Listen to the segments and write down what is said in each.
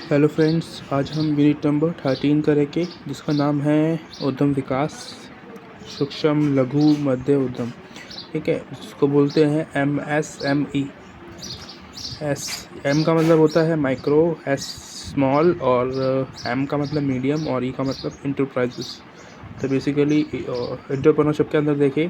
Hello friends, आज हम unit number 13 करेंगे जिसका नाम है उद्यम विकास, सूक्ष्म लघु मध्य उद्यम। ठीक है, इसको बोलते हैं MSME। M का मतलब होता है माइक्रो, S स्मॉल और M का मतलब मीडियम और E का मतलब इंटरप्राइजेस। तो बेसिकली एंटरप्रेन्योरशिप के अंदर देखें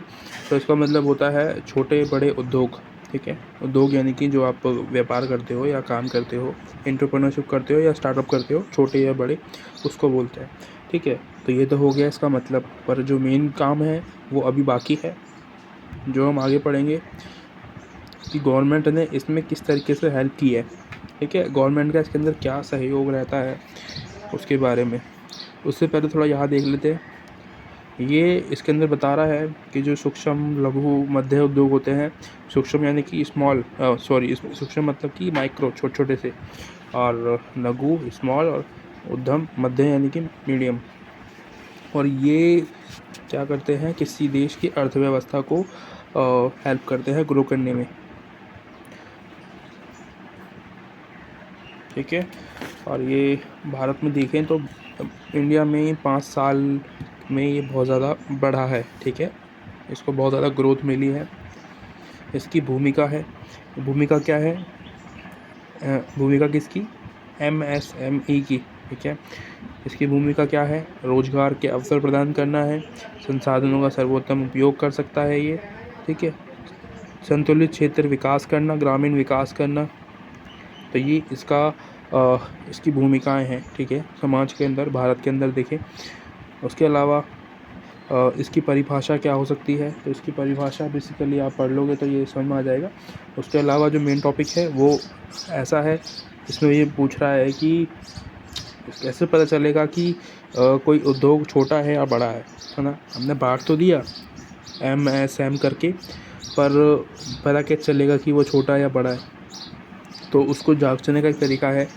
तो इसका मतलब होता है छोटे बड़े उद्योग। ठीक है, उद्योग यानी कि जो आप व्यापार करते हो या काम करते हो, एंटरप्रेन्योरशिप करते हो या स्टार्टअप करते हो, छोटे या बड़े, उसको बोलते हैं। ठीक है, तो ये तो हो गया इसका मतलब, पर जो मेन काम है वो अभी बाकी है, जो हम आगे पढ़ेंगे कि गवर्नमेंट ने इसमें किस तरीके से हेल्प की है। ठीक है, गवर्नमेंट का इसके अंदर क्या सहयोग रहता है उसके बारे में। उससे पहले थोड़ा यहाँ देख लेते हैं। ये इसके अंदर बता रहा है कि जो सूक्ष्म लघु मध्य उद्योग होते हैं, सूक्ष्म यानी कि स्मॉल, सूक्ष्म मतलब कि माइक्रो, छोटे छोटे से, और लघु स्मॉल, और उद्यम मध्य यानी कि मीडियम। और ये क्या करते हैं, किसी देश की अर्थव्यवस्था को हेल्प करते हैं ग्रो करने में। ठीक है, और ये भारत में देखें तो इंडिया में 5 साल में ये बहुत ज़्यादा बढ़ा है। ठीक है, इसको बहुत ज़्यादा ग्रोथ मिली है। इसकी भूमिका है, भूमिका क्या है, भूमिका किसकी, MSME की। ठीक है, इसकी भूमिका क्या है, रोजगार के अवसर प्रदान करना है, संसाधनों का सर्वोत्तम उपयोग कर सकता है ये। ठीक है, संतुलित क्षेत्र विकास करना, ग्रामीण विकास करना। तो ये इसकी भूमिकाएं हैं। ठीक है, समाज के अंदर, भारत के अंदर देखें। उसके अलावा इसकी परिभाषा क्या हो सकती है, तो इसकी परिभाषा बेसिकली आप पढ़ लोगे तो ये समझ में आ जाएगा। उसके अलावा जो मेन टॉपिक है वो ऐसा है, इसमें ये पूछ रहा है कि कैसे पता चलेगा कि कोई उद्योग छोटा है या बड़ा है ना। हमने बांट तो दिया MSM करके, पर पता कैसे चलेगा कि वो छोटा या बड़ा है, तो उसको जांचने का एक तरीका है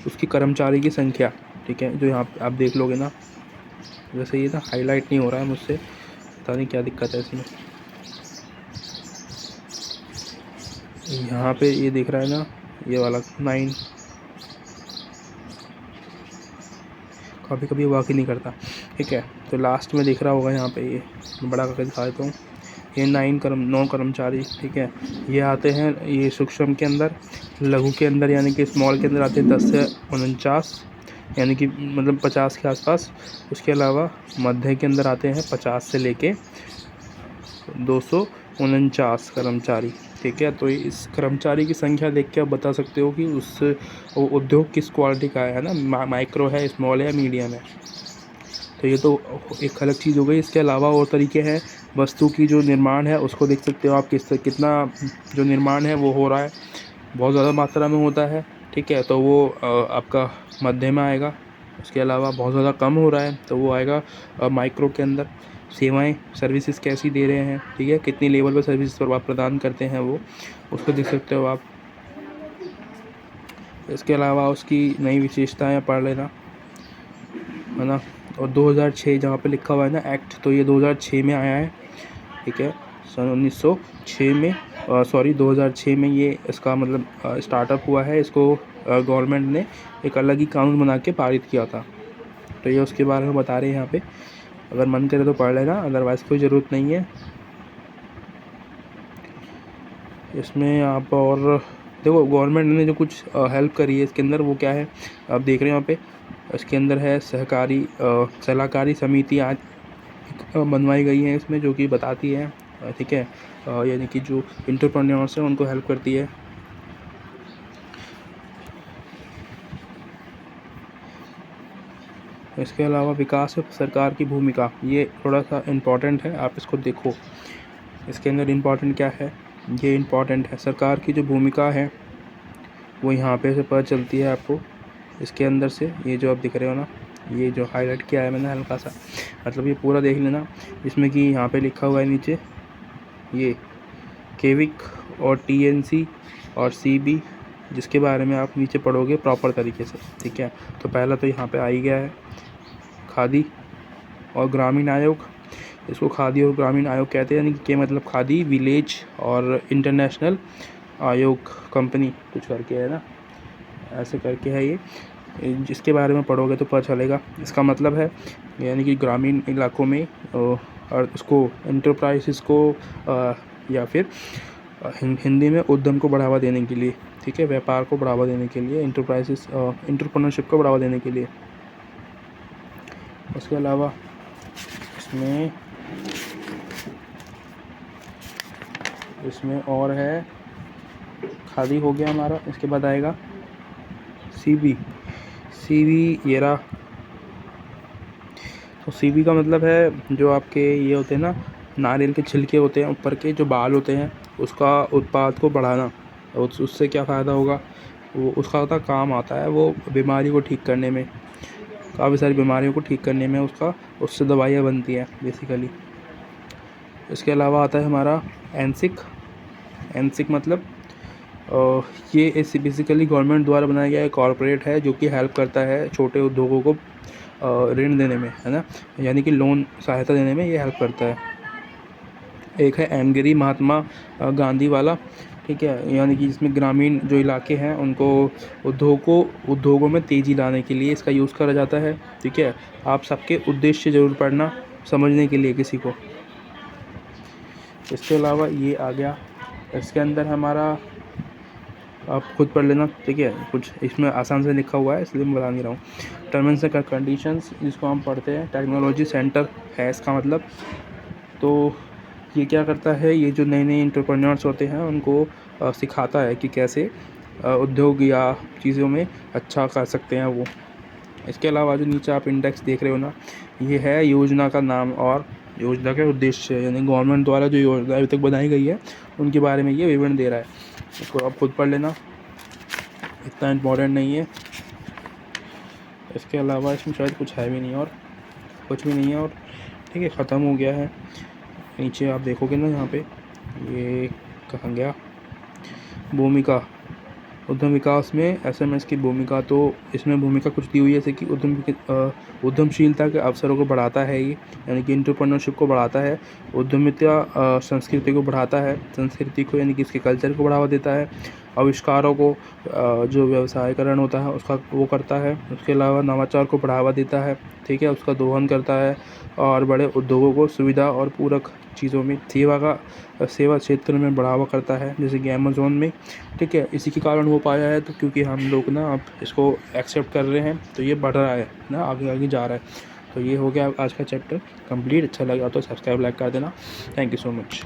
उसकी कर्मचारी की संख्या। ठीक है, जो यहाँ आप देख लोगे ना, वैसे ये ना हाईलाइट नहीं हो रहा है मुझसे, पता नहीं क्या दिक्कत है इसमें। यहाँ पे ये दिख रहा है ना, ये वाला 9, कभी कभी वर्क ही नहीं करता। ठीक है, तो लास्ट में दिख रहा होगा यहाँ पे, ये बड़ा करके दिखा देता हूँ। ये 9 कर्मचारी। ठीक है, ये आते हैं ये सूक्ष्म के अंदर, लघु के अंदर यानी कि स्मॉल के अंदर आते हैं 10 से 49, यानी कि मतलब 50 के आसपास। उसके अलावा मध्य के अंदर आते हैं 50 से लेके 249 कर्मचारी। ठीक है, तो इस कर्मचारी की संख्या देख के आप बता सकते हो कि उस उद्योग किस क्वालिटी का है ना, माइक्रो है, स्मॉल है, मीडियम है। तो ये तो एक अलग चीज़ हो गई। इसके अलावा और तरीके हैं, वस्तु की जो निर्माण है उसको देख सकते हो आप, कितना जो निर्माण है वो हो रहा है, बहुत ज़्यादा मात्रा में होता है। ठीक है, तो वो आपका मध्य में आएगा। उसके अलावा बहुत ज़्यादा कम हो रहा है तो वो आएगा माइक्रो के अंदर। सेवाएं, सर्विसेज कैसी दे रहे हैं, ठीक है, कितनी लेवल पर सर्विस पर आप प्रदान करते हैं, वो उसको देख सकते हो आप। इसके अलावा उसकी नई विशेषताएं पढ़ लेना, है ना। और 2006 जहाँ पे लिखा हुआ है ना एक्ट, तो ये 2006 में आया है। ठीक है, सन 1906 में, 2006 में ये इसका मतलब स्टार्टअप हुआ है। इसको गवर्नमेंट ने एक अलग ही कानून बना के पारित किया था। तो ये उसके बारे में बता रहे हैं यहाँ पे, अगर मन करे तो पढ़ लेना, अदरवाइज़ कोई ज़रूरत नहीं है इसमें। आप और देखो गवर्नमेंट ने जो कुछ हेल्प करी है इसके अंदर, वो क्या है आप देख रहे हो यहाँ पे। इसके अंदर है सलाहकारी समिति आज बनवाई गई है इसमें, जो कि बताती है, ठीक है, यानी कि जो एंटरप्रेन्योर्स हैं उनको हेल्प करती है। इसके अलावा विकास में सरकार की भूमिका, ये थोड़ा सा इम्पॉर्टेंट है, आप इसको देखो। इसके अंदर इम्पॉर्टेंट क्या है, ये इम्पॉर्टेंट है, सरकार की जो भूमिका है वो यहाँ पे से पता चलती है आपको। इसके अंदर से ये जो आप दिख रहे हो ना, ये जो हाईलाइट किया है मैंने हल्का सा, मतलब ये पूरा देख लेना। इसमें कि यहाँ पे लिखा हुआ है नीचे, ये केविक और TNC और CB, जिसके बारे में आप नीचे पढ़ोगे प्रॉपर तरीके से। ठीक है, तो पहला तो यहाँ पे आ ही गया है खादी और ग्रामीण आयोग। इसको खादी और ग्रामीण आयोग कहते हैं, यानी कि मतलब खादी विलेज और इंटरनेशनल आयोग कंपनी कुछ करके है ना, ऐसे करके है ये। जिसके बारे में पढ़ोगे तो पता चलेगा। इसका मतलब है यानी कि ग्रामीण इलाकों में और उसको एंटरप्राइजेस को या फिर हिंदी में उद्यम को बढ़ावा देने के लिए, ठीक है, व्यापार को बढ़ावा देने के लिए, एंटरप्राइजेस एंटरप्रेन्योरशिप को बढ़ावा देने के लिए। उसके अलावा इसमें और है, खादी हो गया हमारा। इसके बाद आएगा सीवी ये रहा। तो सीवी का मतलब है जो आपके ये होते हैं ना, नारियल के छिलके होते हैं, ऊपर के जो बाल होते हैं, उसका उत्पाद को बढ़ाना। उससे क्या फ़ायदा होगा, वो उसका होता काम आता है वो बीमारी को ठीक करने में, काफ़ी सारी बीमारियों को ठीक करने में उससे दवाइयाँ बनती हैं बेसिकली। इसके अलावा आता है हमारा एनसिक मतलब ये बेसिकली गवर्नमेंट द्वारा बनाया गया एक कॉरपोरेट है जो कि हेल्प करता है छोटे उद्योगों को ऋण देने में, है ना, यानी कि लोन सहायता देने में ये हेल्प करता है। एक है एमगिरी महात्मा गांधी वाला, ठीक है, यानी कि जिसमें ग्रामीण जो इलाके हैं उनको उद्योगों में तेज़ी लाने के लिए इसका यूज़ करा जाता है, ठीक है। आप सबके उद्देश्य ज़रूर पढ़ना समझने के लिए किसी को। इसके अलावा ये आ गया, इसके अंदर हमारा आप खुद पढ़ लेना, ठीक है, कुछ इसमें आसान से लिखा हुआ है इसलिए मैं बता नहीं रहा हूँ। टर्म्स एंड कंडीशंस जिसको हम पढ़ते हैं, टेक्नोलॉजी सेंटर है इसका मतलब। तो ये क्या करता है, ये जो नए एंटरप्रेन्योर्स होते हैं उनको सिखाता है कि कैसे उद्योग या चीज़ों में अच्छा कर सकते हैं वो। इसके अलावा जो नीचे आप इंडेक्स देख रहे हो ना, ये है योजना का नाम और योजना के उद्देश्य, यानी गवर्नमेंट द्वारा जो योजना अभी तक बनाई गई है उनके बारे में ये विवरण दे रहा है। इसको आप खुद पढ़ लेना, इतना इम्पोर्टेंट नहीं है। इसके अलावा इसमें शायद कुछ है भी नहीं और कुछ भी नहीं है और ठीक है, ख़त्म हो गया है। नीचे आप देखोगे ना यहाँ पे, ये कहाँ गया, भूमिका, उद्यम विकास में एसएमएस की भूमिका। तो इसमें भूमिका कुछ दी हुई है जैसे कि उद्यमशीलता के अवसरों को बढ़ाता है ये, यानी कि एंटरप्रेन्योरशिप को बढ़ाता है। उद्यमिता संस्कृति को बढ़ाता है, संस्कृति को यानी कि इसके कल्चर को बढ़ावा देता है। आविष्कारों को जो व्यवसायीकरण होता है उसका वो करता है। उसके अलावा नवाचार को बढ़ावा देता है, ठीक है, उसका दोहन करता है। और बड़े उद्योगों को सुविधा और पूरक चीज़ों में सेवा क्षेत्र में बढ़ावा करता है, जैसे कि अमेज़ोन में, ठीक है। इसी के कारण हो पाया है, तो क्योंकि हम लोग ना अब इसको एक्सेप्ट कर रहे हैं तो ये बढ़ रहा है ना, आगे आगे जा रहा है। तो ये हो गया आज का चैप्टर कंप्लीट। अच्छा लगा तो सब्सक्राइब लाइक कर देना। Thank you so much.